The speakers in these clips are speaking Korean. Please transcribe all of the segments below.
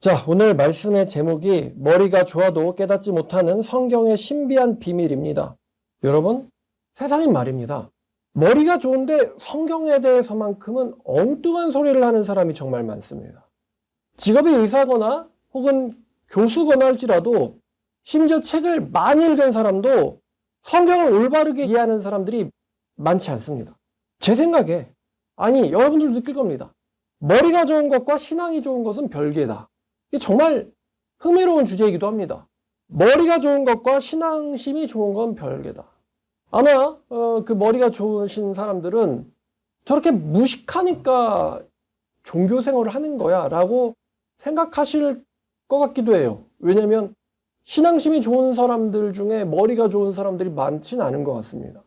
자, 오늘 말씀의 제목이 머리가 좋아도 깨닫지 못하는 성경의 신비한 비밀입니다. 여러분, 세상인 말입니다. 머리가 좋은데 성경에 대해서만큼은 엉뚱한 소리를 하는 사람이 정말 많습니다. 직업이 의사거나 혹은 교수거나 할지라도 심지어 책을 많이 읽은 사람도 성경을 올바르게 이해하는 사람들이 많지 않습니다. 제 생각에, 아니, 여러분들도 느낄 겁니다. 머리가 좋은 것과 신앙이 좋은 것은 별개다. 이게 정말 흥미로운 주제이기도 합니다. 머리가 좋은 것과 신앙심이 좋은 건 별개다. 아마 그 머리가 좋으신 사람들은 저렇게 무식하니까 종교 생활을 하는 거야 라고 생각하실 것 같기도 해요. 왜냐하면 신앙심이 좋은 사람들 중에 머리가 좋은 사람들이 많지는 않은 것 같습니다.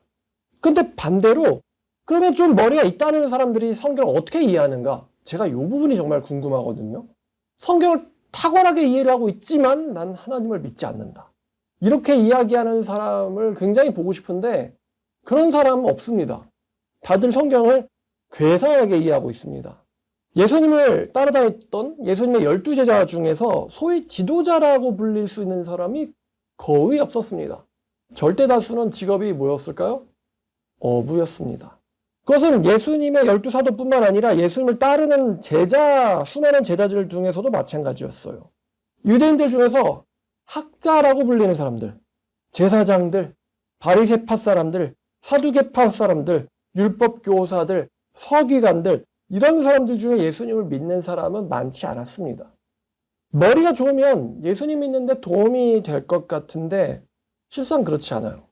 근데 반대로 그러면 좀 머리가 있다는 사람들이 성경을 어떻게 이해하는가? 제가 이 부분이 정말 궁금하거든요. 성경을 탁월하게 이해를 하고 있지만 난 하나님을 믿지 않는다. 이렇게 이야기하는 사람을 굉장히 보고 싶은데 그런 사람은 없습니다. 다들 성경을 괴상하게 이해하고 있습니다. 예수님을 따라다녔던 예수님의 12제자 중에서 소위 지도자라고 불릴 수 있는 사람이 거의 없었습니다. 절대 다수는 직업이 뭐였을까요? 어부였습니다. 그것은 예수님의 12사도뿐만 아니라 예수님을 따르는 제자, 수많은 제자들 중에서도 마찬가지였어요. 유대인들 중에서 학자라고 불리는 사람들, 제사장들, 바리새파 사람들, 사두개파 사람들, 율법 교사들, 서기관들, 이런 사람들 중에 예수님을 믿는 사람은 많지 않았습니다. 머리가 좋으면 예수님 믿는데 도움이 될 것 같은데 실상 그렇지 않아요.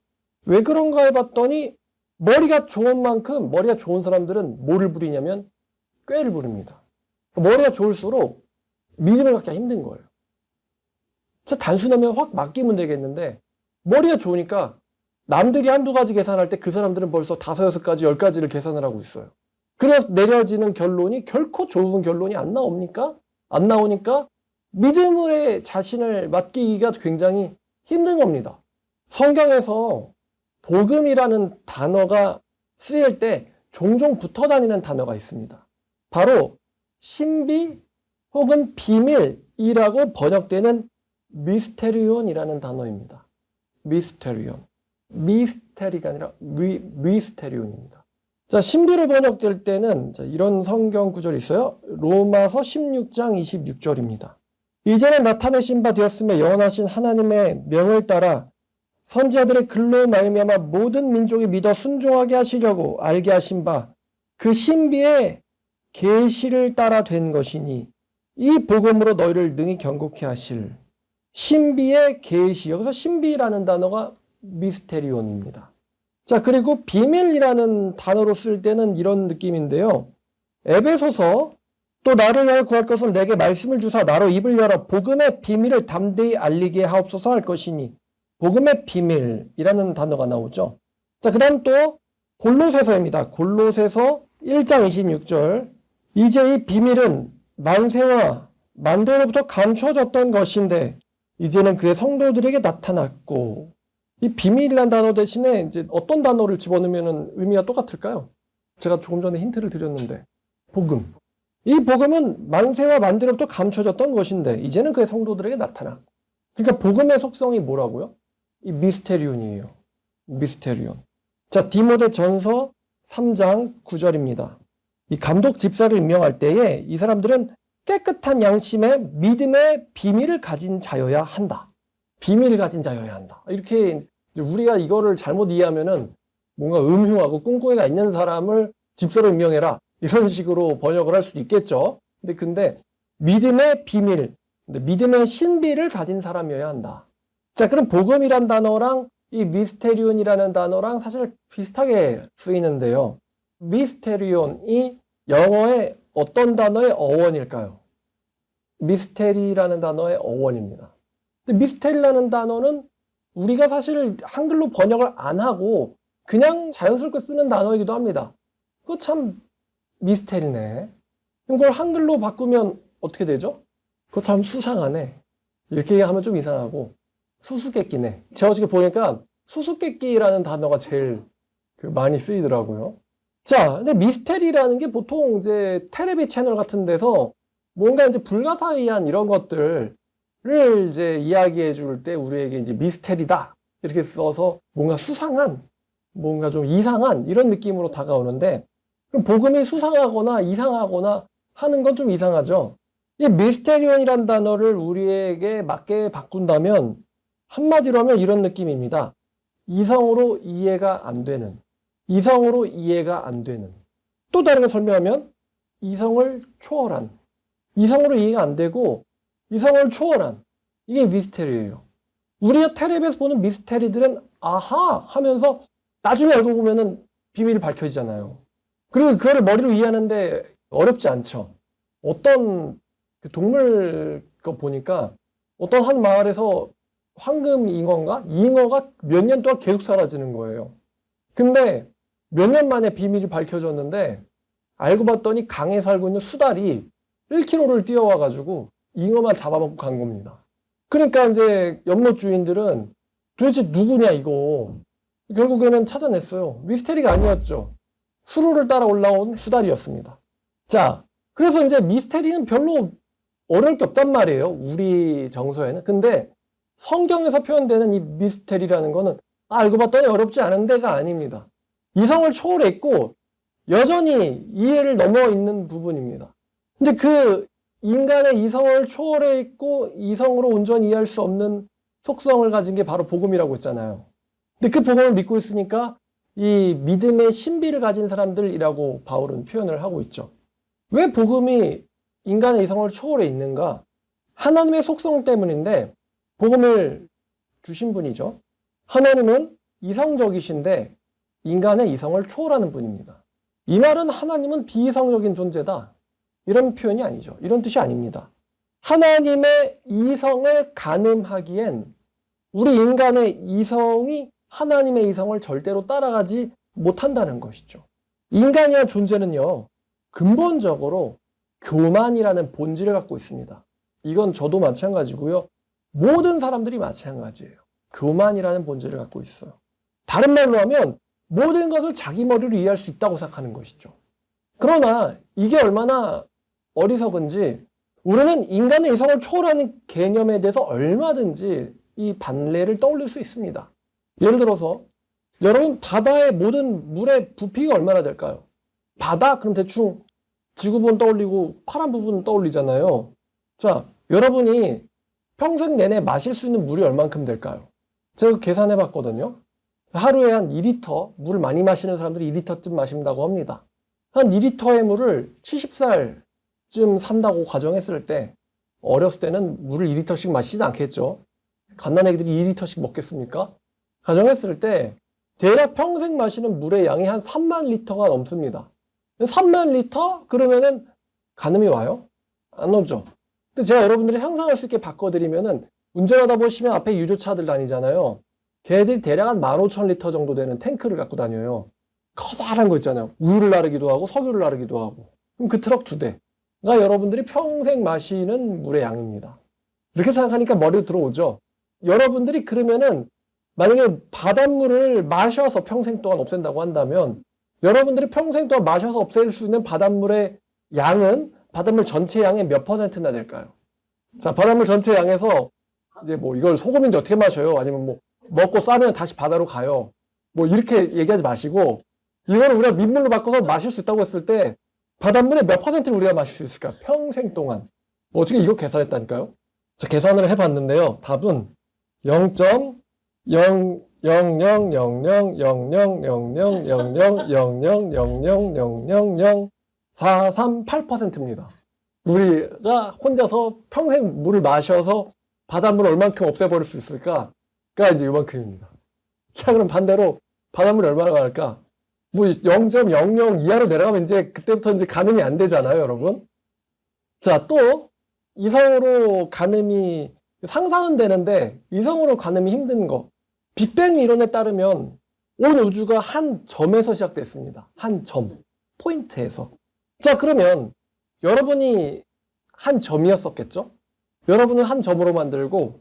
왜 그런가 해봤더니 머리가 좋은 만큼 머리가 좋은 사람들은 뭐를 부리냐면 꾀를 부립니다. 머리가 좋을수록 믿음을 갖기가 힘든 거예요. 진짜 단순하면 확 맡기면 되겠는데 머리가 좋으니까 남들이 한두 가지 계산할 때 그 사람들은 벌써 5, 6가지, 10가지를 계산을 하고 있어요. 그래서 내려지는 결론이 결코 좋은 결론이 안 나오니까 믿음의 자신을 맡기기가 굉장히 힘든 겁니다. 성경에서 복음이라는 단어가 쓰일 때 종종 붙어 다니는 단어가 있습니다. 바로 신비 혹은 비밀이라고 번역되는 미스테리온이라는 단어입니다. 미스테리온. 미스테리가 아니라 미스테리온입니다. 자, 신비로 번역될 때는 이런 성경 구절이 있어요. 로마서 16장 26절입니다. 이제는 나타내신 바 되었으며 영원하신 하나님의 명을 따라 선지자들의 글로 말미암아 모든 민족이 믿어 순종하게 하시려고 알게 하신 바 그 신비의 계시를 따라 된 것이니 이 복음으로 너희를 능히 경고케 하실. 신비의 계시, 여기서 신비라는 단어가 미스테리온입니다. 자, 그리고 비밀이라는 단어로 쓸 때는 이런 느낌인데요. 에베소서 또 나를 위하여 구할 것은 내게 말씀을 주사 나로 입을 열어 복음의 비밀을 담대히 알리게 하옵소서 할 것이니 복음의 비밀이라는 단어가 나오죠. 자, 그 다음 또 골로새서입니다. 골로새서 1장 26절. 이제 이 비밀은 만세와 만대로부터 감추어졌던 것인데 이제는 그의 성도들에게 나타났고, 이 비밀이라는 단어 대신에 이제 어떤 단어를 집어넣으면 의미가 똑같을까요? 제가 조금 전에 힌트를 드렸는데 복음. 이 복음은 만세와 만대로부터 감춰졌던 것인데 이제는 그의 성도들에게 나타났고. 그러니까 복음의 속성이 뭐라고요? 이 미스테리온이에요. 미스테리온. 자, 디모데 전서 3장 9절입니다. 이 감독 집사를 임명할 때에 이 사람들은 깨끗한 양심의 믿음의 비밀을 가진 자여야 한다. 비밀을 가진 자여야 한다. 이렇게 우리가 이거를 잘못 이해하면은 뭔가 음흉하고 꿍꿍이가 있는 사람을 집사로 임명해라. 이런 식으로 번역을 할 수도 있겠죠. 근데 믿음의 비밀, 믿음의 신비를 가진 사람이어야 한다. 자, 그럼 복음이란 단어랑 이 미스테리온이라는 단어랑 사실 비슷하게 쓰이는데요. 미스테리온이 영어의 어떤 단어의 어원일까요? 미스테리라는 단어의 어원입니다. 근데 미스테리라는 단어는 우리가 사실 한글로 번역을 안 하고 그냥 자연스럽게 쓰는 단어이기도 합니다. 그거 참 미스테리네. 이걸 한글로 바꾸면 어떻게 되죠? 그거 참 수상하네. 이렇게 하면 좀 이상하고 수수께끼네. 제가 어저께 보니까 수수께끼라는 단어가 제일 많이 쓰이더라고요. 자, 근데 미스테리라는 게 보통 이제 텔레비 채널 같은 데서 뭔가 이제 불가사의한 이런 것들을 이제 이야기해 줄 때 우리에게 이제 미스테리다 이렇게 써서 뭔가 수상한, 뭔가 좀 이상한 이런 느낌으로 다가오는데, 그럼 복음이 수상하거나 이상하거나 하는 건 좀 이상하죠. 이 미스테리온이란 단어를 우리에게 맞게 바꾼다면 한마디로 하면 이런 느낌입니다. 이성으로 이해가 안 되는, 이성으로 이해가 안 되는. 또 다르게 설명하면 이성을 초월한, 이성으로 이해가 안 되고 이성을 초월한, 이게 미스테리예요. 우리가 텔레비에서 보는 미스테리들은 아하 하면서 나중에 알고 보면은 비밀이 밝혀지잖아요. 그리고 그거를 머리로 이해하는데 어렵지 않죠. 어떤 그 동물 거 보니까 어떤 한 마을에서 황금 잉어인가? 잉어가 몇 년 동안 계속 사라지는 거예요. 근데 몇 년 만에 비밀이 밝혀졌는데 알고 봤더니 강에 살고 있는 수달이 1km를 뛰어와가지고 잉어만 잡아먹고 간 겁니다. 그러니까 이제 연못 주인들은 도대체 누구냐 이거. 결국에는 찾아냈어요. 미스테리가 아니었죠. 수로를 따라 올라온 수달이었습니다. 자, 그래서 이제 미스테리는 별로 어려울 게 없단 말이에요. 우리 정서에는. 근데 성경에서 표현되는 이 미스테리라는 거는 알고 봤더니 어렵지 않은 데가 아닙니다. 이성을 초월했고 여전히 이해를 넘어 있는 부분입니다. 근데 그 인간의 이성을 초월했고 이성으로 온전히 이해할 수 없는 속성을 가진 게 바로 복음이라고 했잖아요. 근데 그 복음을 믿고 있으니까 이 믿음의 신비를 가진 사람들이라고 바울은 표현을 하고 있죠. 왜 복음이 인간의 이성을 초월해 있는가? 하나님의 속성 때문인데 복음을 주신 분이죠. 하나님은 이성적이신데 인간의 이성을 초월하는 분입니다. 이 말은 하나님은 비이성적인 존재다, 이런 표현이 아니죠. 이런 뜻이 아닙니다. 하나님의 이성을 가늠하기엔 우리 인간의 이성이 하나님의 이성을 절대로 따라가지 못한다는 것이죠. 인간이란 존재는요, 근본적으로 교만이라는 본질을 갖고 있습니다. 이건 저도 마찬가지고요. 모든 사람들이 마찬가지예요. 교만이라는 본질을 갖고 있어요. 다른 말로 하면 모든 것을 자기 머리로 이해할 수 있다고 생각하는 것이죠. 그러나 이게 얼마나 어리석은지 우리는 인간의 이성을 초월하는 개념에 대해서 얼마든지 이 반례를 떠올릴 수 있습니다. 예를 들어서 여러분, 바다의 모든 물의 부피가 얼마나 될까요? 바다? 그럼 대충 지구 부분 떠올리고 파란 부분 떠올리잖아요. 자, 여러분이 평생 내내 마실 수 있는 물이 얼만큼 될까요? 제가 계산해 봤거든요. 하루에 한 2리터, 물을 많이 마시는 사람들이 2리터쯤 마신다고 합니다. 한 2리터의 물을 70살쯤 산다고 가정했을 때, 어렸을 때는 물을 2리터씩 마시진 않겠죠. 갓난아기들이 2리터씩 먹겠습니까? 가정했을 때 대략 평생 마시는 물의 양이 한 3만 리터가 넘습니다. 3만 리터? 그러면은 가늠이 와요? 안 오죠. 근데 제가 여러분들이 상상할 수 있게 바꿔드리면은, 운전하다 보시면 앞에 유조차들 다니잖아요. 걔네들이 대략 한 15,000리터 정도 되는 탱크를 갖고 다녀요. 커다란 거 있잖아요. 우유를 나르기도 하고 석유를 나르기도 하고. 그럼 그 트럭 2대가 여러분들이 평생 마시는 물의 양입니다. 이렇게 생각하니까 머리로 들어오죠. 여러분들이 그러면은 만약에 바닷물을 마셔서 평생 동안 없앤다고 한다면 여러분들이 평생 동안 마셔서 없앨 수 있는 바닷물의 양은 바닷물 전체 양의 몇 %나 될까요? 자, 바닷물 전체 양에서 이제 뭐 이걸 소금인데 어떻게 마셔요? 아니면 뭐 먹고 싸면 다시 바다로 가요. 뭐 이렇게 얘기하지 마시고, 이거를 우리가 민물로 바꿔서 마실 수 있다고 했을 때 바닷물의 몇 %를 우리가 마실 수 있을까? 평생 동안. 뭐 어떻게 이거 계산했다니까요? 자, 계산을 해봤는데요. 답은 0.00000000000000000438%입니다. 우리가 혼자서 평생 물을 마셔서 바닷물을 얼만큼 없애버릴 수 있을까? 가 이제 이만큼입니다. 자, 그럼 반대로 바닷물이 얼마나 갈까? 뭐 0.00 이하로 내려가면 이제 그때부터 이제 가늠이 안 되잖아요, 여러분. 자, 또 이성으로 가늠이 상상은 되는데 이성으로 가늠이 힘든 거. 빅뱅 이론에 따르면 온 우주가 한 점에서 시작됐습니다. 한 점, 포인트에서. 자, 그러면 여러분이 한 점이었었겠죠? 여러분은 한 점으로 만들고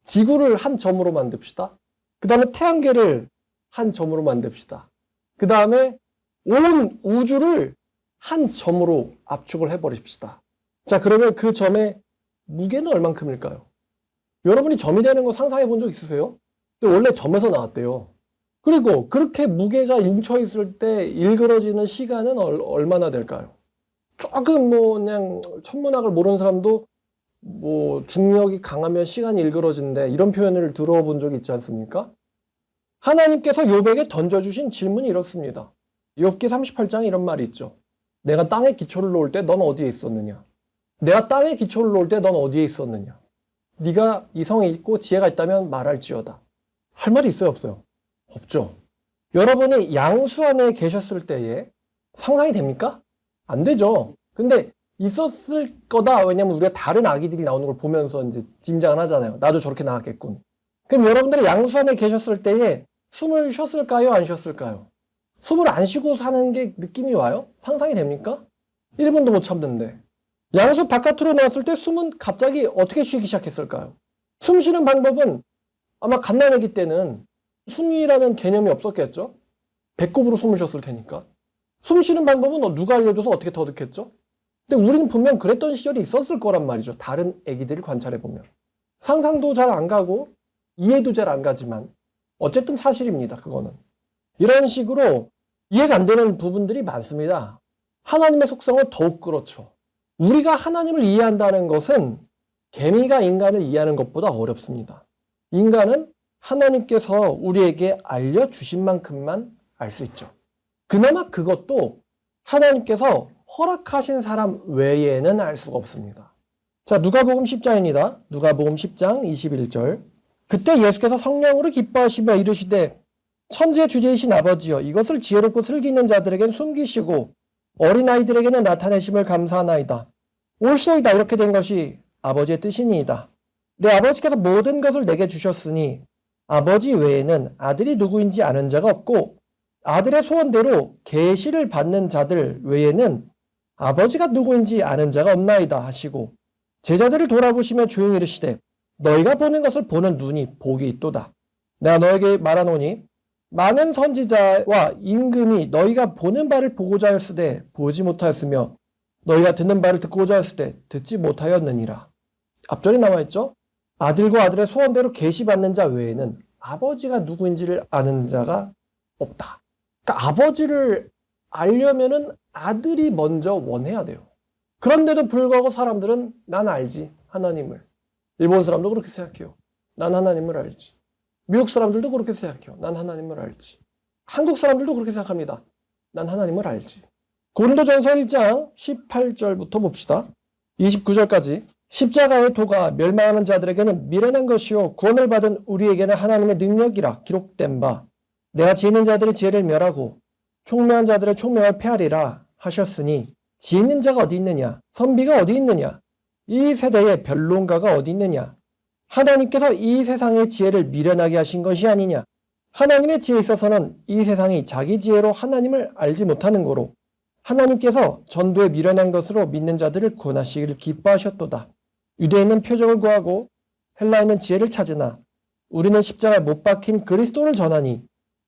지구를 한 점으로 만듭시다. 그 다음에 태양계를 한 점으로 만듭시다. 그 다음에 온 우주를 한 점으로 압축을 해버립시다. 자, 그러면 그 점의 무게는 얼만큼일까요? 여러분이 점이 되는 거 상상해 본 적 있으세요? 근데 원래 점에서 나왔대요. 그리고 그렇게 무게가 뭉쳐 있을 때 일그러지는 시간은 얼마나 될까요? 조금 그냥 천문학을 모르는 사람도 중력이 강하면 시간이 일그러진대 이런 표현을 들어본 적이 있지 않습니까? 하나님께서 욥에게 던져주신 질문이 이렇습니다. 욥기 38장에 이런 말이 있죠. 내가 땅에 기초를 놓을 때 넌 어디에 있었느냐? 내가 땅에 기초를 놓을 때 넌 어디에 있었느냐? 네가 이성이 있고 지혜가 있다면 말할지어다. 할 말이 있어요, 없어요? 없죠. 여러분이 양수 안에 계셨을 때에 상상이 됩니까? 안 되죠. 근데 있었을 거다. 왜냐면 우리가 다른 아기들이 나오는 걸 보면서 이제 짐작을 하잖아요. 나도 저렇게 나왔겠군. 그럼 여러분들이 양수 안에 계셨을 때에 숨을 쉬었을까요? 안 쉬었을까요? 숨을 안 쉬고 사는 게 느낌이 와요? 상상이 됩니까? 1분도 못 참는데. 양수 바깥으로 나왔을 때 숨은 갑자기 어떻게 쉬기 시작했을까요? 숨 쉬는 방법은 아마 갓난아기 때는 숨이라는 개념이 없었겠죠? 배꼽으로 숨을 쉬었을 테니까. 숨 쉬는 방법은 누가 알려줘서 어떻게 터득했죠? 근데 우리는 분명 그랬던 시절이 있었을 거란 말이죠. 다른 애기들을 관찰해보면. 상상도 잘 안 가고 이해도 잘 안 가지만 어쨌든 사실입니다. 그거는. 이런 식으로 이해가 안 되는 부분들이 많습니다. 하나님의 속성은 더욱 그렇죠. 우리가 하나님을 이해한다는 것은 개미가 인간을 이해하는 것보다 어렵습니다. 인간은 하나님께서 우리에게 알려주신 만큼만 알 수 있죠. 그나마 그것도 하나님께서 허락하신 사람 외에는 알 수가 없습니다. 자, 누가복음 10장입니다. 누가복음 10장 21절. 그때 예수께서 성령으로 기뻐하시며 이르시되 천지의 주제이신 아버지여 이것을 지혜롭고 슬기 있는 자들에게는 숨기시고 어린아이들에게는 나타내심을 감사하나이다. 옳소이다. 이렇게 된 것이 아버지의 뜻이니이다. 내 아버지께서 모든 것을 내게 주셨으니 아버지 외에는 아들이 누구인지 아는 자가 없고 아들의 소원대로 계시를 받는 자들 외에는 아버지가 누구인지 아는 자가 없나이다 하시고 제자들을 돌아보시며 조용히 이르시되 너희가 보는 것을 보는 눈이 복이 있도다. 내가 너에게 말하노니 많은 선지자와 임금이 너희가 보는 바를 보고자 하였으되 보지 못하였으며 너희가 듣는 바를 듣고자 하였으되 듣지 못하였느니라. 앞절에 나와 있죠. 아들과 아들의 소원대로 계시받는 자 외에는 아버지가 누구인지를 아는 자가 없다. 그러니까 아버지를 알려면은 아들이 먼저 원해야 돼요. 그런데도 불구하고 사람들은 난 알지, 하나님을. 일본 사람도 그렇게 생각해요. 난 하나님을 알지. 미국 사람들도 그렇게 생각해요. 난 하나님을 알지. 한국 사람들도 그렇게 생각합니다. 난 하나님을 알지. 고린도전서 1장 18절부터 봅시다. 29절까지. 십자가의 도가 멸망하는 자들에게는 미련한 것이요 구원을 받은 우리에게는 하나님의 능력이라 기록된 바 내가 지혜 있는 자들의 지혜를 멸하고 총명한 자들의 총명을 폐하리라 하셨으니 지혜 있는 자가 어디 있느냐? 선비가 어디 있느냐? 이 세대에 변론가가 어디 있느냐? 하나님께서 이 세상의 지혜를 미련하게 하신 것이 아니냐? 하나님의 지혜에 있어서는 이 세상이 자기 지혜로 하나님을 알지 못하는 거로 하나님께서 전도에 미련한 것으로 믿는 자들을 구원하시기를 기뻐하셨도다. 유대인은 표적을 구하고 헬라인은 지혜를 찾으나 우리는 십자가에 못 박힌 그리스도를 전하니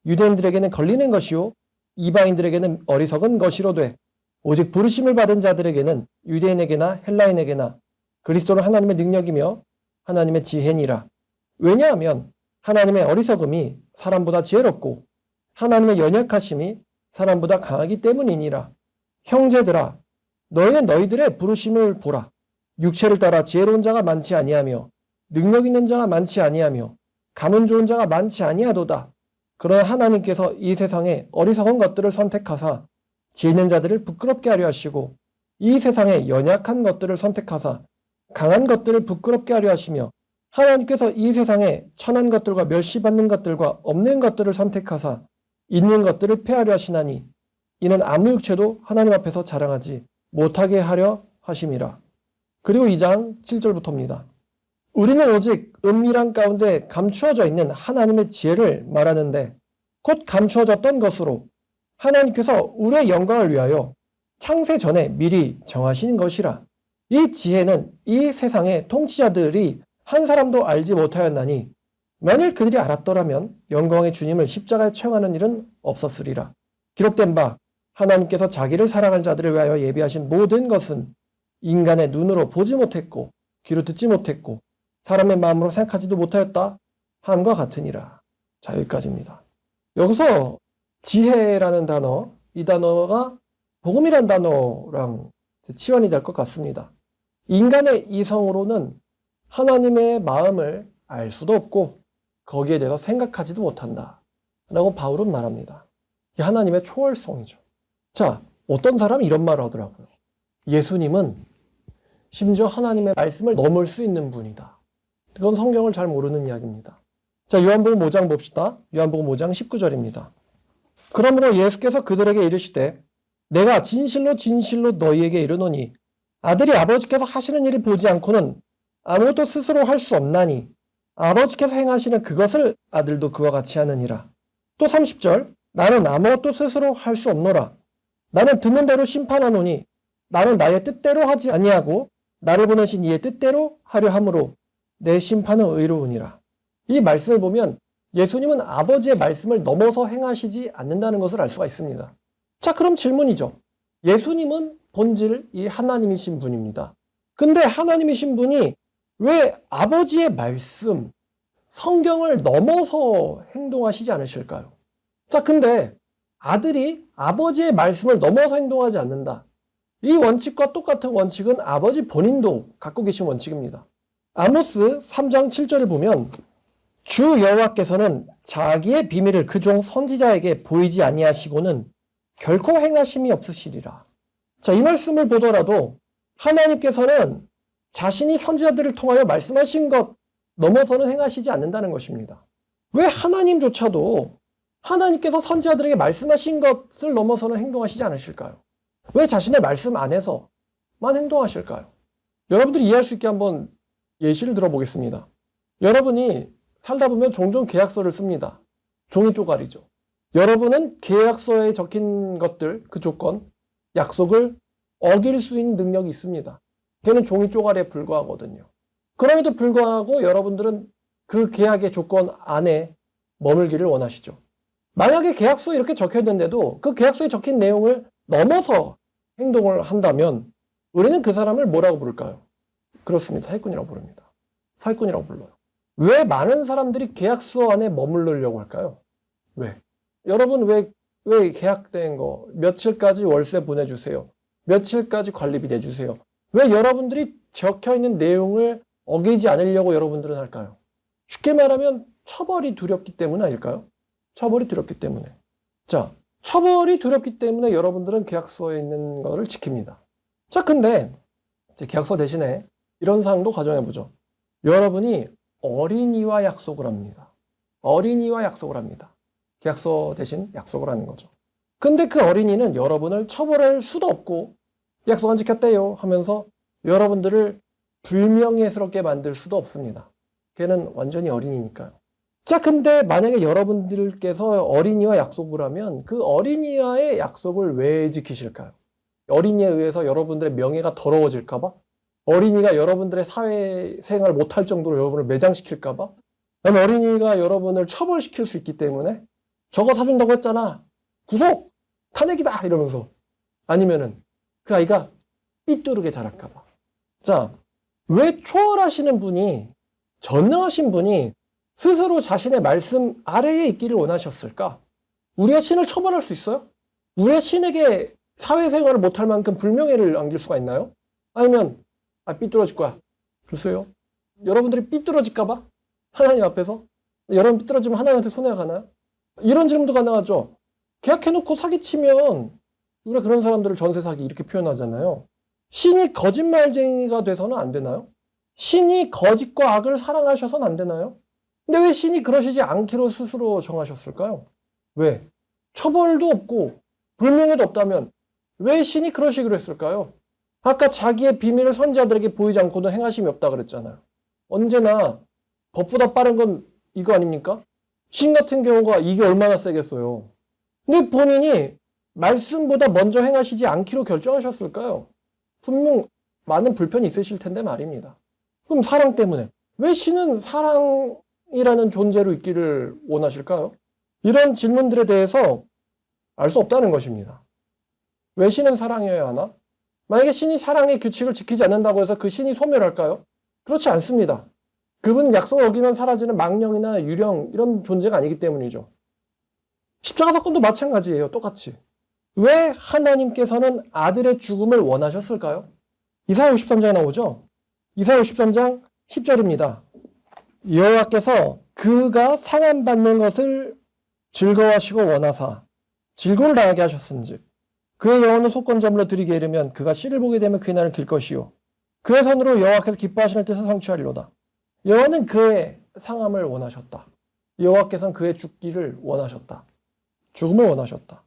유대인들에게는 걸리는 것이요 이방인들에게는 어리석은 것이로되 오직 부르심을 받은 자들에게는 유대인에게나 헬라인에게나 그리스도는 하나님의 능력이며 하나님의 지혜니라. 왜냐하면 하나님의 어리석음이 사람보다 지혜롭고 하나님의 연약하심이 사람보다 강하기 때문이니라. 형제들아 너희들의 부르심을 보라. 육체를 따라 지혜로운 자가 많지 아니하며 능력 있는 자가 많지 아니하며 가문 좋은 자가 많지 아니하도다. 그러나 하나님께서 이 세상에 어리석은 것들을 선택하사 지혜 있는 자들을 부끄럽게 하려 하시고 이 세상에 연약한 것들을 선택하사 강한 것들을 부끄럽게 하려 하시며 하나님께서 이 세상에 천한 것들과 멸시받는 것들과 없는 것들을 선택하사 있는 것들을 폐하려 하시나니 이는 아무 육체도 하나님 앞에서 자랑하지 못하게 하려 하심이라. 그리고 2장 7절부터입니다. 우리는 오직 은밀한 가운데 감추어져 있는 하나님의 지혜를 말하는데 곧 감추어졌던 것으로 하나님께서 우리의 영광을 위하여 창세 전에 미리 정하신 것이라. 이 지혜는 이 세상의 통치자들이 한 사람도 알지 못하였나니 만일 그들이 알았더라면 영광의 주님을 십자가에 처형하는 일은 없었으리라. 기록된 바 하나님께서 자기를 사랑할 자들을 위하여 예비하신 모든 것은 인간의 눈으로 보지 못했고 귀로 듣지 못했고 사람의 마음으로 생각하지도 못하였다 함과 같으니라. 자, 여기까지입니다. 여기서 지혜라는 단어, 이 단어가 복음이란 단어랑 치환이 될 것 같습니다. 인간의 이성으로는 하나님의 마음을 알 수도 없고 거기에 대해서 생각하지도 못한다 라고 바울은 말합니다. 이게 하나님의 초월성이죠. 자, 어떤 사람이 이런 말을 하더라고요. 예수님은 심지어 하나님의 말씀을 넘을 수 있는 분이다. 그건 성경을 잘 모르는 이야기입니다. 자, 요한복음 5장 봅시다. 요한복음 5장 19절입니다. 그러므로 예수께서 그들에게 이르시되 내가 진실로 진실로 너희에게 이르노니 아들이 아버지께서 하시는 일을 보지 않고는 아무것도 스스로 할 수 없나니 아버지께서 행하시는 그것을 아들도 그와 같이 하느니라. 또 30절 나는 아무것도 스스로 할 수 없노라. 나는 듣는 대로 심판하노니 나는 나의 뜻대로 하지 아니하고 나를 보내신 이의 뜻대로 하려 함으로 내 심판은 의로우니라. 이 말씀을 보면 예수님은 아버지의 말씀을 넘어서 행하시지 않는다는 것을 알 수가 있습니다. 자, 그럼 질문이죠. 예수님은 본질 이 하나님이신 분입니다. 근데 하나님이신 분이 왜 아버지의 말씀, 성경을 넘어서 행동하시지 않으실까요? 자, 근데 아들이 아버지의 말씀을 넘어서 행동하지 않는다. 이 원칙과 똑같은 원칙은 아버지 본인도 갖고 계신 원칙입니다. 아모스 3장 7절을 보면 주 여호와께서는 자기의 비밀을 그 종 선지자에게 보이지 아니하시고는 결코 행하심이 없으시리라. 자, 이 말씀을 보더라도 하나님께서는 자신이 선지자들을 통하여 말씀하신 것 넘어서는 행하시지 않는다는 것입니다. 왜 하나님조차도 하나님께서 선지자들에게 말씀하신 것을 넘어서는 행동하시지 않으실까요? 왜 자신의 말씀 안에서만 행동하실까요? 여러분들이 이해할 수 있게 한번 예시를 들어보겠습니다. 여러분이 살다 보면 종종 계약서를 씁니다. 종이 쪼가리죠. 여러분은 계약서에 적힌 것들, 그 조건, 약속을 어길 수 있는 능력이 있습니다. 걔는 종이 쪼가리에 불과하거든요. 그럼에도 불구하고 여러분들은 그 계약의 조건 안에 머물기를 원하시죠. 만약에 계약서에 이렇게 적혀 있는데도 그 계약서에 적힌 내용을 넘어서 행동을 한다면 우리는 그 사람을 뭐라고 부를까요? 그렇습니다. 사기꾼이라고 부릅니다. 사기꾼이라고 불러요. 왜 많은 사람들이 계약서 안에 머무르려고 할까요? 왜? 여러분 왜 계약된 거 며칠까지 월세 보내주세요. 며칠까지 관리비 내주세요. 왜 여러분들이 적혀있는 내용을 어기지 않으려고 여러분들은 할까요? 쉽게 말하면 처벌이 두렵기 때문 아닐까요? 처벌이 두렵기 때문에. 자, 처벌이 두렵기 때문에 여러분들은 계약서에 있는 거를 지킵니다. 자, 근데 이제 계약서 대신에 이런 사항도 가정해보죠. 여러분이 어린이와 약속을 합니다. 어린이와 약속을 합니다. 계약서 대신 약속을 하는 거죠. 근데 그 어린이는 여러분을 처벌할 수도 없고 약속 안 지켰대요 하면서 여러분들을 불명예스럽게 만들 수도 없습니다. 걔는 완전히 어린이니까요. 자, 근데 만약에 여러분들께서 어린이와 약속을 하면 그 어린이와의 약속을 왜 지키실까요? 어린이에 의해서 여러분들의 명예가 더러워질까봐? 어린이가 여러분들의 사회생활 못할 정도로 여러분을 매장시킬까봐? 어린이가 여러분을 처벌시킬 수 있기 때문에 저거 사준다고 했잖아. 구속! 탄핵이다! 이러면서. 아니면은 그 아이가 삐뚤게 자랄까봐. 자, 왜 초월하시는 분이, 전능하신 분이 스스로 자신의 말씀 아래에 있기를 원하셨을까? 우리가 신을 처벌할 수 있어요? 우리가 신에게 사회생활을 못할 만큼 불명예를 안길 수가 있나요? 아니면 삐뚤어질 거야. 글쎄요. 여러분들이 삐뚤어질까봐? 하나님 앞에서? 여러분 삐뚤어지면 하나님한테 손해가 가나요? 이런 질문도 가능하죠. 계약해놓고 사기치면 우리가 그런 사람들을 전세 사기 이렇게 표현하잖아요. 신이 거짓말쟁이가 돼서는 안 되나요? 신이 거짓과 악을 사랑하셔서는 안 되나요? 근데 왜 신이 그러시지 않기로 스스로 정하셨을까요? 왜? 처벌도 없고 불명예도 없다면 왜 신이 그러시기로 했을까요? 아까 자기의 비밀을 선지자들에게 보이지 않고도 행하심이 없다 그랬잖아요. 언제나 법보다 빠른 건 이거 아닙니까? 신 같은 경우가 이게 얼마나 세겠어요. 근데 본인이 말씀보다 먼저 행하시지 않기로 결정하셨을까요? 분명 많은 불편이 있으실 텐데 말입니다. 그럼 사랑 때문에 왜 신은 사랑이라는 존재로 있기를 원하실까요? 이런 질문들에 대해서 알 수 없다는 것입니다. 왜 신은 사랑이어야 하나? 만약에 신이 사랑의 규칙을 지키지 않는다고 해서 그 신이 소멸할까요? 그렇지 않습니다. 그분은 약속을 어기면 사라지는 망령이나 유령 이런 존재가 아니기 때문이죠. 십자가 사건도 마찬가지예요. 똑같이. 왜 하나님께서는 아들의 죽음을 원하셨을까요? 이사야 53장에 나오죠? 이사야 53장 10절입니다. 여호와께서 그가 상함받는 것을 즐거워하시고 원하사 질고를 당하게 하셨은즉 그의 영혼을 속건제물로 드리게 이르면 그가 씨를 보게 되면 그의 날을 길 것이요 그의 손으로 여호와께서 기뻐하시는 뜻을 성취하리로다. 여호와는 그의 상함을 원하셨다. 여호와께서는 그의 죽기를 원하셨다. 죽음을 원하셨다.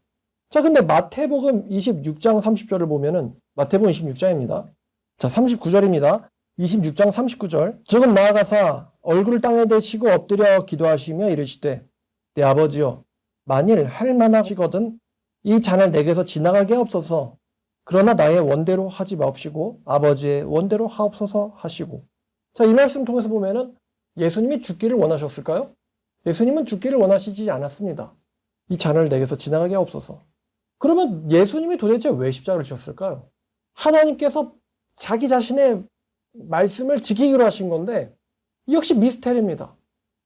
자, 근데 마태복음 26장 30절을 보면은 마태복음 26장입니다. 자, 39절입니다. 26장 39절. 조금 나아가사 얼굴을 땅에 대시고 엎드려 기도하시며 이르시되 내 아버지여 만일 할 만하시거든 이 잔을 내게서 지나가게 하옵소서. 그러나 나의 원대로 하지 마옵시고 아버지의 원대로 하옵소서 하시고. 자, 이 말씀 통해서 보면은 예수님이 죽기를 원하셨을까요? 예수님은 죽기를 원하시지 않았습니다. 이 잔을 내게서 지나가게 하옵소서. 그러면 예수님이 도대체 왜 십자가를 지셨을까요? 하나님께서 자기 자신의 말씀을 지키기로 하신 건데 이 역시 미스테리입니다.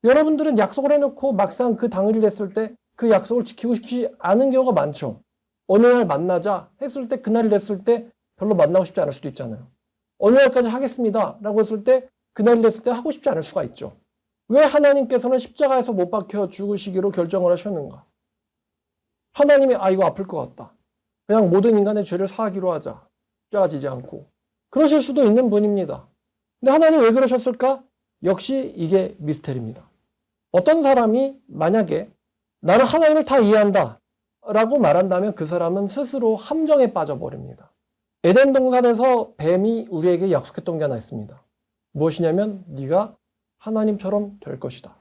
여러분들은 약속을 해놓고 막상 그 당일이 됐을 때 그 약속을 지키고 싶지 않은 경우가 많죠. 어느 날 만나자 했을 때 그날이 됐을 때 별로 만나고 싶지 않을 수도 있잖아요. 어느 날까지 하겠습니다 라고 했을 때 그날이 됐을 때 하고 싶지 않을 수가 있죠. 왜 하나님께서는 십자가에서 못 박혀 죽으시기로 결정을 하셨는가? 하나님이 이거 아플 것 같다. 그냥 모든 인간의 죄를 사하기로 하자. 십자가 지지 않고. 그러실 수도 있는 분입니다. 근데 하나님 왜 그러셨을까? 역시 이게 미스테리입니다. 어떤 사람이 만약에 나는 하나님을 다 이해한다 라고 말한다면 그 사람은 스스로 함정에 빠져버립니다. 에덴 동산에서 뱀이 우리에게 약속했던 게 하나 있습니다. 무엇이냐면 네가 하나님처럼 될 것이다.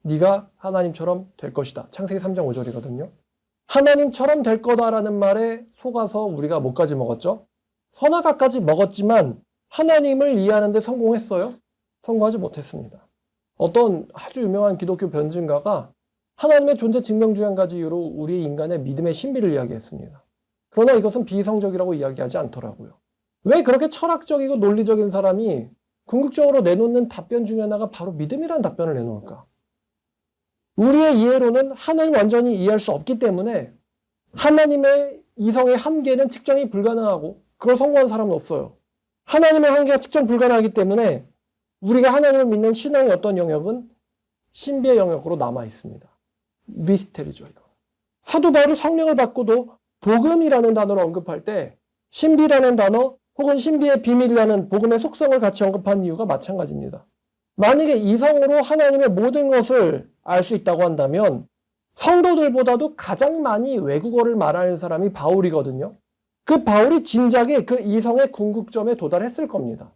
네가 하나님처럼 될 것이다. 창세기 3장 5절이거든요. 하나님처럼 될 거다라는 말에 속아서 우리가 뭐까지 먹었죠? 선악과까지 먹었지만 하나님을 이해하는 데 성공했어요? 성공하지 못했습니다. 어떤 아주 유명한 기독교 변증가가 하나님의 존재 증명 중 한 가지 이유로 우리 인간의 믿음의 신비를 이야기했습니다. 그러나 이것은 비이성적이라고 이야기하지 않더라고요. 왜 그렇게 철학적이고 논리적인 사람이 궁극적으로 내놓는 답변 중에 하나가 바로 믿음이라는 답변을 내놓을까? 우리의 이해로는 하나님을 완전히 이해할 수 없기 때문에 하나님의 이성의 한계는 측정이 불가능하고 그걸 성공한 사람은 없어요. 하나님의 한계가 측정 불가능하기 때문에 우리가 하나님을 믿는 신앙의 어떤 영역은 신비의 영역으로 남아 있습니다. 미스테리죠, 이거. 사도 바울이 성령을 받고도 복음이라는 단어를 언급할 때 신비라는 단어 혹은 신비의 비밀이라는 복음의 속성을 같이 언급한 이유가 마찬가지입니다. 만약에 이성으로 하나님의 모든 것을 알 수 있다고 한다면 성도들보다도 가장 많이 외국어를 말하는 사람이 바울이거든요. 그 바울이 진작에 그 이성의 궁극점에 도달했을 겁니다.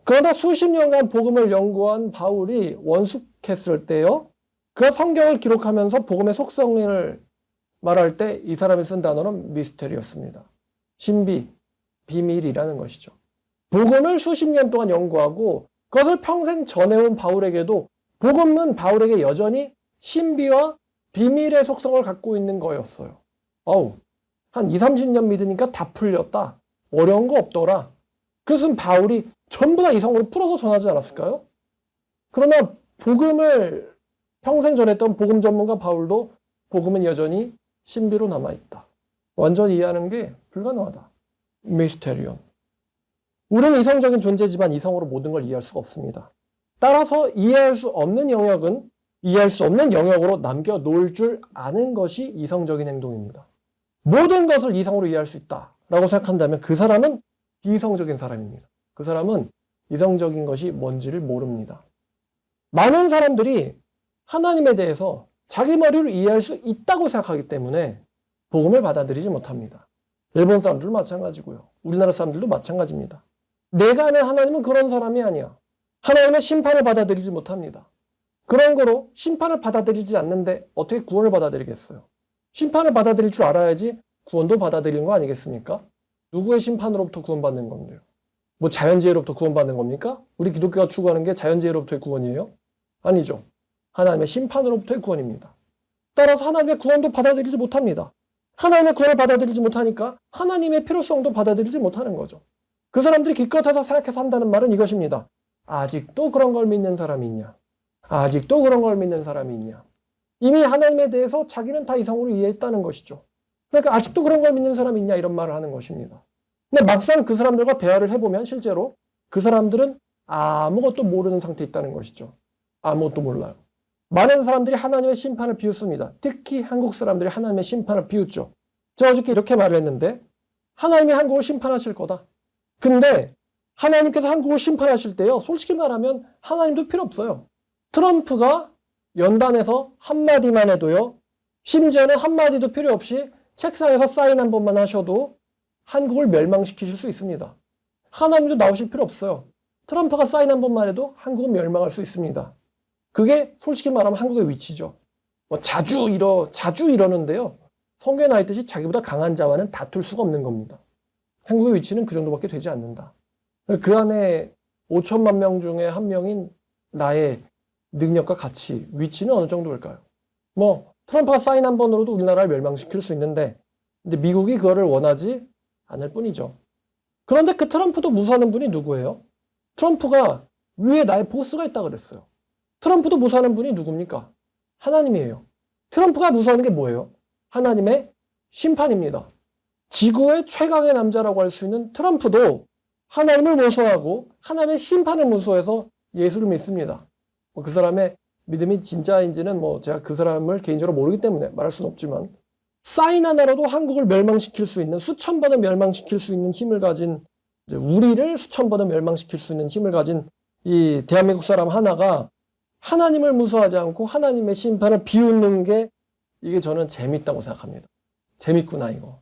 그러나 수십 년간 복음을 연구한 바울이 원숙했을 때요. 그가 성경을 기록하면서 복음의 속성을 말할 때 이 사람이 쓴 단어는 미스테리였습니다. 신비, 비밀이라는 것이죠. 복음을 수십 년 동안 연구하고 그것을 평생 전해온 바울에게도 복음은 바울에게 여전히 신비와 비밀의 속성을 갖고 있는 거였어요. 한 20, 30년 믿으니까 다 풀렸다. 어려운 거 없더라. 그래서 바울이 전부 다 이성으로 풀어서 전하지 않았을까요? 그러나 복음을 평생 전했던 복음 전문가 바울도 복음은 여전히 신비로 남아있다. 완전히 이해하는 게 불가능하다. 미스테리온. 우리는 이성적인 존재지만 이성으로 모든 걸 이해할 수가 없습니다. 따라서 이해할 수 없는 영역은 이해할 수 없는 영역으로 남겨놓을 줄 아는 것이 이성적인 행동입니다. 모든 것을 이성으로 이해할 수 있다라고 생각한다면 그 사람은 비이성적인 사람입니다. 그 사람은 이성적인 것이 뭔지를 모릅니다. 많은 사람들이 하나님에 대해서 자기 머리로 이해할 수 있다고 생각하기 때문에 복음을 받아들이지 못합니다. 일본 사람들도 마찬가지고요. 우리나라 사람들도 마찬가지입니다. 내가 아는 하나님은 그런 사람이 아니야. 하나님의 심판을 받아들이지 못합니다. 그런 거로 심판을 받아들이지 않는데 어떻게 구원을 받아들이겠어요? 심판을 받아들일 줄 알아야지 구원도 받아들이는 거 아니겠습니까? 누구의 심판으로부터 구원받는 건데요? 뭐 자연재해로부터 구원받는 겁니까? 우리 기독교가 추구하는 게 자연재해로부터의 구원이에요? 아니죠. 하나님의 심판으로부터의 구원입니다. 따라서 하나님의 구원도 받아들이지 못합니다. 하나님의 구원을 받아들이지 못하니까 하나님의 필요성도 받아들이지 못하는 거죠. 그 사람들이 기껏해서 생각해서 한다는 말은 이것입니다. 아직도 그런 걸 믿는 사람이 있냐? 아직도 그런 걸 믿는 사람이 있냐? 이미 하나님에 대해서 자기는 다 이성으로 이해했다는 것이죠. 그러니까 아직도 그런 걸 믿는 사람이 있냐? 이런 말을 하는 것입니다. 근데 막상 그 사람들과 대화를 해보면 실제로 그 사람들은 아무것도 모르는 상태에 있다는 것이죠. 아무것도 몰라요. 많은 사람들이 하나님의 심판을 비웃습니다. 특히 한국 사람들이 하나님의 심판을 비웃죠. 제가 어저께 이렇게 말을 했는데 하나님이 한국을 심판하실 거다. 근데 하나님께서 한국을 심판하실 때요. 솔직히 말하면 하나님도 필요 없어요. 트럼프가 연단에서 한마디만 해도요. 심지어는 한마디도 필요 없이 책상에서 사인 한 번만 하셔도 한국을 멸망시키실 수 있습니다. 하나님도 나오실 필요 없어요. 트럼프가 사인 한 번만 해도 한국은 멸망할 수 있습니다. 그게 솔직히 말하면 한국의 위치죠. 자주 이러는데요. 성경에 나와 있듯이 자기보다 강한 자와는 다툴 수가 없는 겁니다. 한국의 위치는 그 정도밖에 되지 않는다. 그 안에 5천만 명 중에 한 명인 나의 능력과 가치, 위치는 어느 정도일까요? 트럼프가 사인 한 번으로도 우리나라를 멸망시킬 수 있는데, 근데 미국이 그거를 원하지 않을 뿐이죠. 그런데 그 트럼프도 무서워하는 분이 누구예요? 트럼프가 위에 나의 보스가 있다 그랬어요. 트럼프도 무서워하는 분이 누굽니까? 하나님이에요. 트럼프가 무서워하는 게 뭐예요? 하나님의 심판입니다. 지구의 최강의 남자라고 할 수 있는 트럼프도 하나님을 무서워하고 하나님의 심판을 무서워해서 예수를 믿습니다. 그 사람의 믿음이 진짜인지는 제가 그 사람을 개인적으로 모르기 때문에 말할 수는 없지만 사인 하나로도 한국을 멸망시킬 수 있는 수천 번은 멸망시킬 수 있는 힘을 가진 우리를 수천 번은 멸망시킬 수 있는 힘을 가진 이 대한민국 사람 하나가 하나님을 무서워하지 않고 하나님의 심판을 비웃는 게 이게 저는 재밌다고 생각합니다. 재밌구나 이거.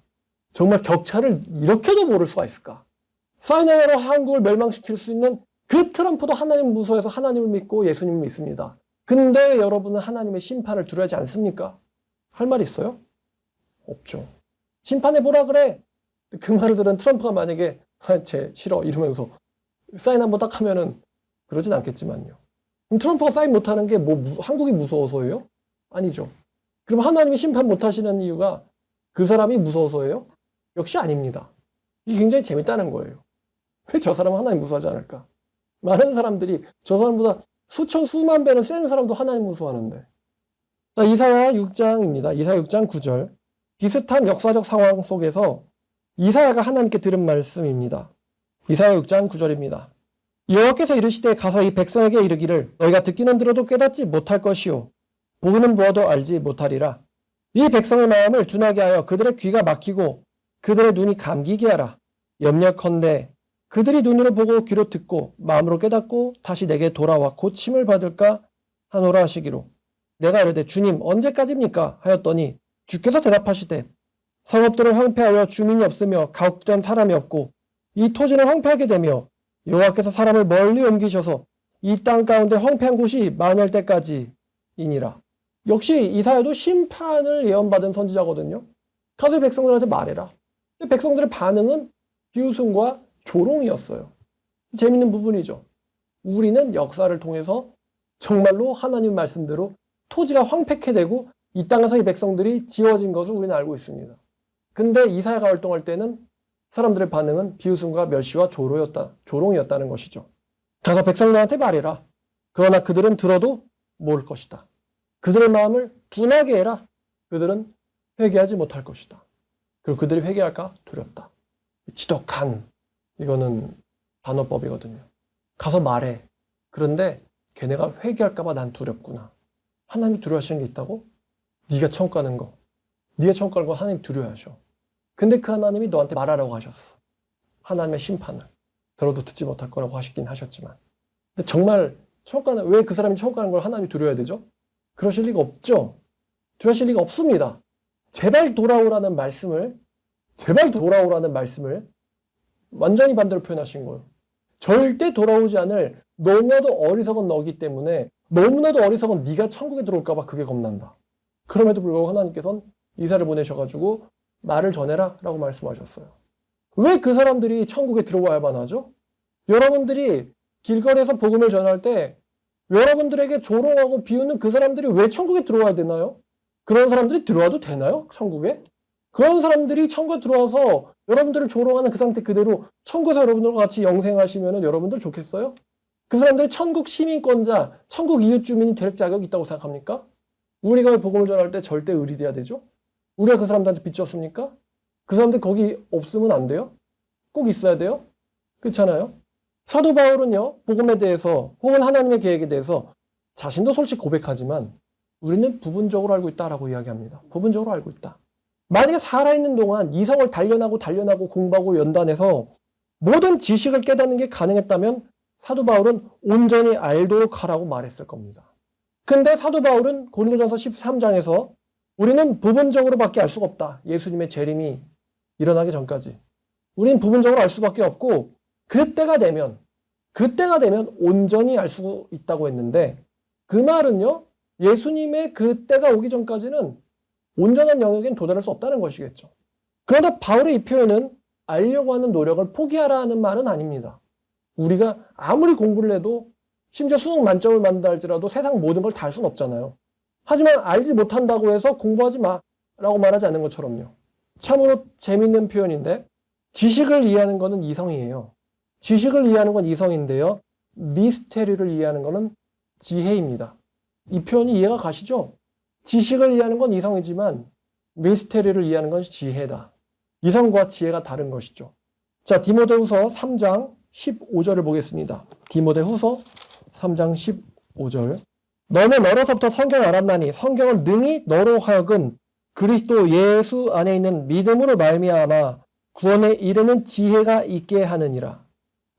정말 격차를 이렇게도 모를 수가 있을까? 사인 하나로 한국을 멸망시킬 수 있는 그 트럼프도 하나님을 무서워해서 하나님을 믿고 예수님을 믿습니다. 근데 여러분은 하나님의 심판을 두려워하지 않습니까? 할 말 있어요? 없죠. 심판해 보라 그래. 그 말을 들은 트럼프가 만약에 쟤 싫어 이러면서 사인 한번 딱 하면은 그러진 않겠지만요. 그럼 트럼프가 사인 못하는 게 한국이 무서워서예요? 아니죠. 그럼 하나님이 심판 못하시는 이유가 그 사람이 무서워서예요? 역시 아닙니다. 이게 굉장히 재밌다는 거예요. 왜 저 사람은 하나님 무서워하지 않을까? 많은 사람들이 저 사람보다 수만 배는 센 사람도 하나님 무서워하는데. 자, 이사야 6장입니다. 이사야 6장 9절. 비슷한 역사적 상황 속에서 이사야가 하나님께 들은 말씀입니다. 이사야 6장 9절입니다. 여호와께서 이르시되 가서 이 백성에게 이르기를 너희가 듣기는 들어도 깨닫지 못할 것이요 보기는 보아도 알지 못하리라. 이 백성의 마음을 둔하게 하여 그들의 귀가 막히고 그들의 눈이 감기게 하라. 염려컨대 그들이 눈으로 보고 귀로 듣고 마음으로 깨닫고 다시 내게 돌아와 고침을 받을까 하노라 하시기로. 내가 이르되 주님 언제까지입니까 하였더니 주께서 대답하시되 성읍들은 황폐하여 주민이 없으며 가옥들은 사람이 없고 이 토지는 황폐하게 되며 여호와께서 사람을 멀리 옮기셔서 이 땅 가운데 황폐한 곳이 만열 때까지이니라. 역시 이사야도 심판을 예언받은 선지자거든요. 가서 백성들한테 말해라. 백성들의 반응은 비웃음과 조롱이었어요. 재밌는 부분이죠. 우리는 역사를 통해서 정말로 하나님 말씀대로 토지가 황폐케 되고 이 땅에서 이 백성들이 지워진 것을 우리는 알고 있습니다. 근데 이사야가 활동할 때는 사람들의 반응은 비웃음과 멸시와 조롱이었다는 것이죠. 가서 백성들한테 말해라. 그러나 그들은 들어도 모를 것이다. 그들의 마음을 둔하게 해라. 그들은 회개하지 못할 것이다. 그리고 그들이 회개할까 두렵다. 지독한 이거는 단어법이거든요. 가서 말해. 그런데 걔네가 회개할까 봐 난 두렵구나. 하나님이 두려워하시는 게 있다고? 네가 천국 가는 거. 네가 천국 가는 거 하나님 두려워하셔. 근데 그 하나님이 너한테 말하라고 하셨어. 하나님의 심판을. 들어도 듣지 못할 거라고 하시긴 하셨지만. 근데 정말 천국 가는, 왜 그 사람이 천국 가는 걸 하나님이 두려워야 되죠? 그러실 리가 없죠. 두려워하실 리가 없습니다. 제발 돌아오라는 말씀을 완전히 반대로 표현하신 거예요. 절대 돌아오지 않을 너무나도 어리석은 너기 때문에 너무나도 어리석은 네가 천국에 들어올까 봐 그게 겁난다. 그럼에도 불구하고 하나님께서는 이사를 보내셔가지고 말을 전해라 라고 말씀하셨어요. 왜 그 사람들이 천국에 들어와야만 하죠? 여러분들이 길거리에서 복음을 전할 때 여러분들에게 조롱하고 비웃는 그 사람들이 왜 천국에 들어와야 되나요? 그런 사람들이 들어와도 되나요? 천국에? 그런 사람들이 천국에 들어와서 여러분들을 조롱하는 그 상태 그대로 천국에서 여러분들과 같이 영생하시면 여러분들 좋겠어요? 그 사람들이 천국 시민권자, 천국 이웃 주민이 될 자격이 있다고 생각합니까? 우리가 복음을 전할 때 절대 의리돼야 되죠? 우리가 그 사람들한테 빚졌습니까? 그 사람들 거기 없으면 안 돼요? 꼭 있어야 돼요? 그렇잖아요? 사도 바울은요, 복음에 대해서 혹은 하나님의 계획에 대해서 자신도 솔직히 고백하지만 우리는 부분적으로 알고 있다라고 이야기합니다. 부분적으로 알고 있다. 만약에 살아있는 동안 이성을 단련하고 공부하고 연단해서 모든 지식을 깨닫는 게 가능했다면 사도 바울은 온전히 알도록 하라고 말했을 겁니다. 근데 사도 바울은 고린도전서 13장에서 우리는 부분적으로밖에 알 수가 없다. 예수님의 재림이 일어나기 전까지. 우리는 부분적으로 알 수밖에 없고 그때가 되면 온전히 알 수 있다고 했는데 그 말은요. 예수님의 그때가 오기 전까지는 온전한 영역엔 도달할 수 없다는 것이겠죠. 그런데 바울의 이 표현은 알려고 하는 노력을 포기하라는 말은 아닙니다. 우리가 아무리 공부를 해도 심지어 수능 만점을 만든다 할지라도 세상 모든 걸 다 할 수는 없잖아요. 하지만 알지 못한다고 해서 공부하지 마라고 말하지 않는 것처럼요. 참으로 재밌는 표현인데 지식을 이해하는 것은 이성이에요. 지식을 이해하는 건 이성인데요. 미스테리를 이해하는 것은 지혜입니다. 이 표현이 이해가 가시죠? 지식을 이해하는 건 이성이지만 미스테리를 이해하는 건 지혜다. 이성과 지혜가 다른 것이죠. 자, 디모데후서 3장 15절을 보겠습니다. 디모데후서 3장 15절. 너는 어려서부터 성경을 알았나니 성경은 능히 너로 하여금 그리스도 예수 안에 있는 믿음으로 말미암아 구원에 이르는 지혜가 있게 하느니라.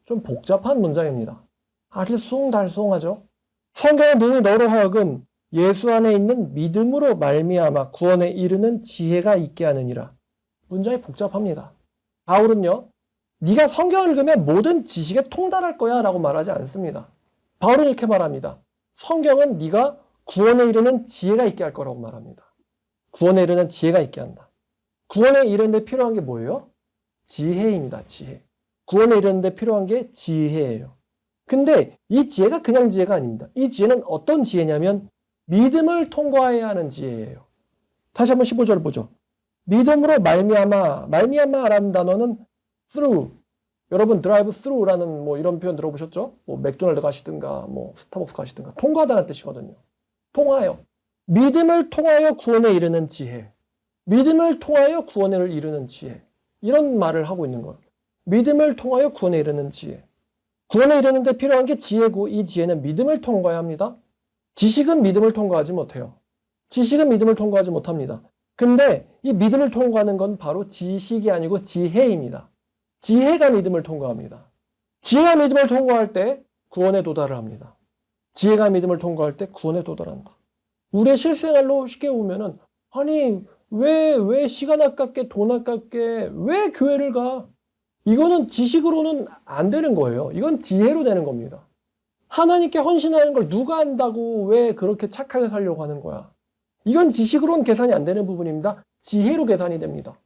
좀 복잡한 문장입니다. 알쏭달쏭하죠? 성경은 능히 너로 하여금 예수 안에 있는 믿음으로 말미암아 구원에 이르는 지혜가 있게 하느니라. 문장이 복잡합니다. 바울은요, 네가 성경을 읽으면 모든 지식에 통달할 거야 라고 말하지 않습니다. 바울은 이렇게 말합니다. 성경은 네가 구원에 이르는 지혜가 있게 할 거라고 말합니다. 구원에 이르는 지혜가 있게 한다. 구원에 이르는데 필요한 게 뭐예요? 지혜입니다. 지혜. 구원에 이르는데 필요한 게 지혜예요. 근데 이 지혜가 그냥 지혜가 아닙니다. 이 지혜는 어떤 지혜냐면 믿음을 통과해야 하는 지혜예요. 다시 한번 15절 보죠. 믿음으로 말미암아라는 단어는 through. 여러분 드라이브 스루라는 뭐 이런 표현 들어보셨죠? 뭐 맥도날드 가시든가 뭐 스타벅스 가시든가 통과하다는 뜻이거든요. 통하여. 믿음을 통하여 구원에 이르는 지혜. 믿음을 통하여 구원에 이르는 지혜. 이런 말을 하고 있는 거예요. 믿음을 통하여 구원에 이르는 지혜. 구원에 이르는데 필요한 게 지혜고 이 지혜는 믿음을 통과해야 합니다. 지식은 믿음을 통과하지 못해요. 지식은 믿음을 통과하지 못합니다. 근데 이 믿음을 통과하는 건 바로 지식이 아니고 지혜입니다. 지혜가 믿음을 통과합니다. 지혜가 믿음을 통과할 때 구원에 도달을 합니다. 지혜가 믿음을 통과할 때 구원에 도달한다. 우리의 실생활로 쉽게 보면은 아니 왜 시간 아깝게 돈 아깝게 왜 교회를 가? 이거는 지식으로는 안 되는 거예요. 이건 지혜로 되는 겁니다. 하나님께 헌신하는 걸 누가 안다고 왜 그렇게 착하게 살려고 하는 거야? 이건 지식으로는 계산이 안 되는 부분입니다. 지혜로 계산이 됩니다.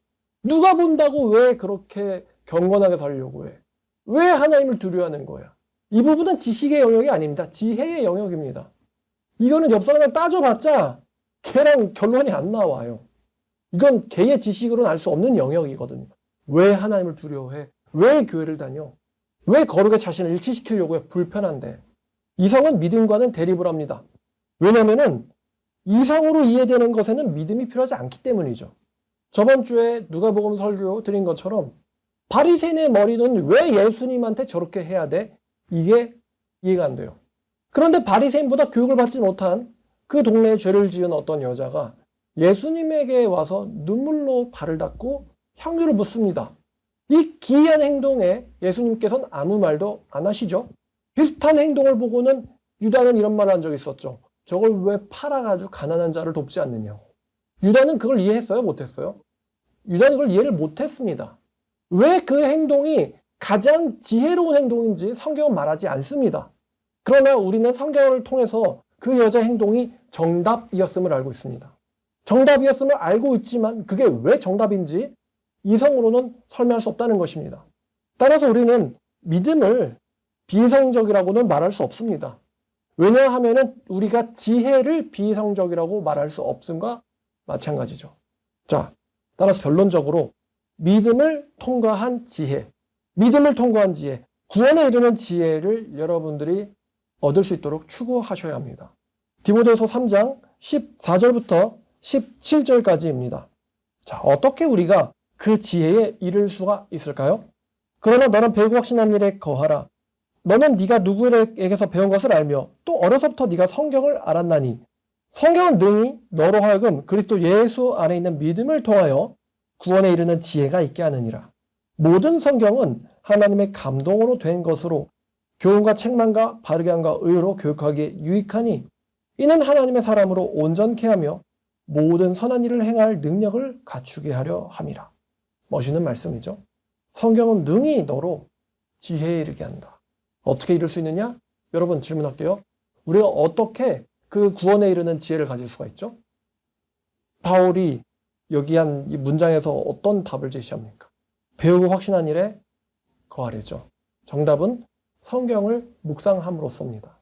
누가 본다고 왜 그렇게 경건하게 살려고 해? 왜 하나님을 두려워하는 거야? 이 부분은 지식의 영역이 아닙니다. 지혜의 영역입니다. 이거는 옆 사람을 따져봤자 걔랑 결론이 안 나와요. 이건 걔의 지식으로는 알 수 없는 영역이거든요. 왜 하나님을 두려워해? 왜 교회를 다녀? 왜 거룩의 자신을 일치시키려고 해? 불편한데. 이성은 믿음과는 대립을 합니다. 왜냐하면 이성으로 이해되는 것에는 믿음이 필요하지 않기 때문이죠. 저번 주에 누가복음 설교 드린 것처럼 바리새인의 머리는 왜 예수님한테 저렇게 해야 돼? 이게 이해가 안 돼요. 그런데 바리새인보다 교육을 받지 못한 그 동네에 죄를 지은 어떤 여자가 예수님에게 와서 눈물로 발을 닦고 향유를 묻습니다. 이 기이한 행동에 예수님께서는 아무 말도 안 하시죠. 비슷한 행동을 보고는 유다는 이런 말을 한 적이 있었죠. 저걸 왜 팔아가지고 가난한 자를 돕지 않느냐고. 유다는 그걸 이해했어요? 못했어요? 유다는 그걸 이해를 못했습니다. 왜 그 행동이 가장 지혜로운 행동인지 성경은 말하지 않습니다. 그러나 우리는 성경을 통해서 그 여자 행동이 정답이었음을 알고 있습니다. 정답이었음을 알고 있지만 그게 왜 정답인지 이성으로는 설명할 수 없다는 것입니다. 따라서 우리는 믿음을 비이성적이라고는 말할 수 없습니다. 왜냐하면 우리가 지혜를 비이성적이라고 말할 수 없음과 마찬가지죠. 자, 따라서 결론적으로 믿음을 통과한 지혜, 구원에 이르는 지혜를 여러분들이 얻을 수 있도록 추구하셔야 합니다. 디모데후서 3장 14절부터 17절까지입니다. 자, 어떻게 우리가 그 지혜에 이를 수가 있을까요? 그러나 너는 배우고 확신한 일에 거하라. 너는 네가 누구에게서 배운 것을 알며 또 어려서부터 네가 성경을 알았나니 성경은 능히 너로 하여금 그리스도 예수 안에 있는 믿음을 통하여 구원에 이르는 지혜가 있게 하느니라. 모든 성경은 하나님의 감동으로 된 것으로 교훈과 책망과 바르게 함과 의로 교육하기에 유익하니 이는 하나님의 사람으로 온전케 하며 모든 선한 일을 행할 능력을 갖추게 하려 함이라. 멋있는 말씀이죠. 성경은 능히 너로 지혜에 이르게 한다. 어떻게 이룰 수 있느냐? 여러분 질문할게요. 우리가 어떻게 그 구원에 이르는 지혜를 가질 수가 있죠? 바울이 여기 한 이 문장에서 어떤 답을 제시합니까? 배우고 확신한 일에 거하래죠. 정답은 성경을 묵상함으로써입니다.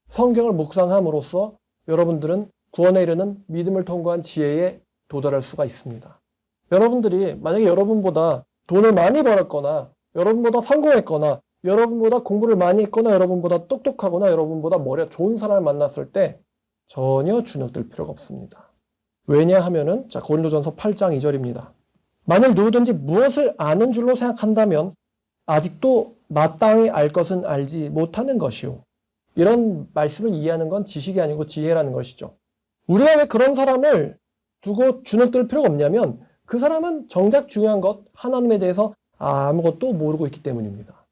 성경을 묵상함으로써 여러분들은 구원에 이르는 믿음을 통과한 지혜에 도달할 수가 있습니다. 여러분들이 만약에 여러분보다 돈을 많이 벌었거나 여러분보다 성공했거나 여러분보다 공부를 많이 했거나 여러분보다 똑똑하거나 여러분보다 머리가 좋은 사람을 만났을 때 전혀 주눅들 필요가 없습니다. 왜냐하면은 자 고린도전서 8장 2절입니다. 만일 누구든지 무엇을 아는 줄로 생각한다면 아직도 마땅히 알 것은 알지 못하는 것이요. 이런 말씀을 이해하는 건 지식이 아니고 지혜라는 것이죠. 우리가 왜 그런 사람을 두고 주눅들 필요가 없냐면 그 사람은 정작 중요한 것 하나님에 대해서 아무것도 모르고 있기 때문입니다.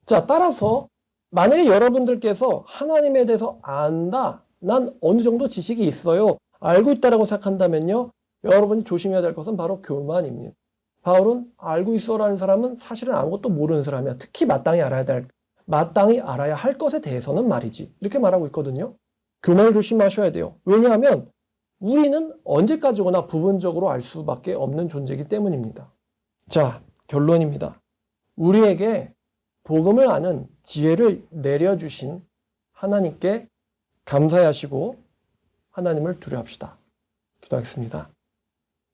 자, 따라서 만약에 여러분들께서 하나님에 대해서 안다, 난 어느 정도 지식이 있어요, 알고 있다라고 생각한다면요, 여러분이 조심해야 될 것은 바로 교만입니다. 바울은 알고 있어라는 사람은 사실은 아무것도 모르는 사람이야. 특히 마땅히 알아야 할 것에 대해서는 말이지. 이렇게 말하고 있거든요. 교만을 조심하셔야 돼요. 왜냐하면 우리는 언제까지거나 부분적으로 알 수밖에 없는 존재이기 때문입니다. 자, 결론입니다. 우리에게 복음을 아는 지혜를 내려주신 하나님께 감사하시고 하나님을 두려워합시다. 기도하겠습니다.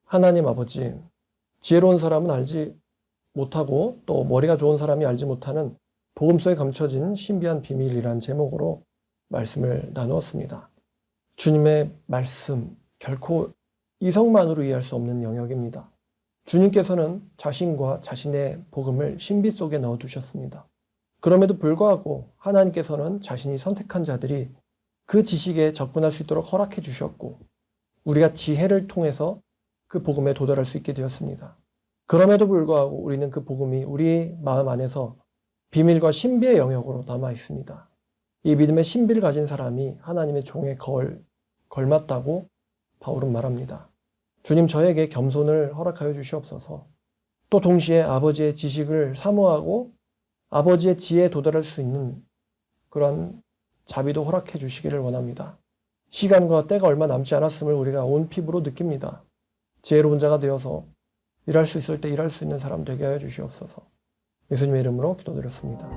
하나님 아버지, 지혜로운 사람은 알지 못하고 또 머리가 좋은 사람이 알지 못하는 복음 속에 감춰진 신비한 비밀이란 제목으로 말씀을 나누었습니다. 주님의 말씀, 결코 이성만으로 이해할 수 없는 영역입니다. 주님께서는 자신과 자신의 복음을 신비 속에 넣어두셨습니다. 그럼에도 불구하고 하나님께서는 자신이 선택한 자들이 그 지식에 접근할 수 있도록 허락해 주셨고 우리가 지혜를 통해서 그 복음에 도달할 수 있게 되었습니다. 그럼에도 불구하고 우리는 그 복음이 우리 마음 안에서 비밀과 신비의 영역으로 남아 있습니다. 이 믿음의 신비를 가진 사람이 하나님의 종에 걸맞다고 바울은 말합니다. 주님, 저에게 겸손을 허락하여 주시옵소서. 또 동시에 아버지의 지식을 사모하고 아버지의 지혜에 도달할 수 있는 그런 자비도 허락해 주시기를 원합니다. 시간과 때가 얼마 남지 않았음을 우리가 온 피부로 느낍니다. 지혜로운 자가 되어서 일할 수 있을 때 일할 수 있는 사람 되게 하여 주시옵소서. 예수님의 이름으로 기도드렸습니다.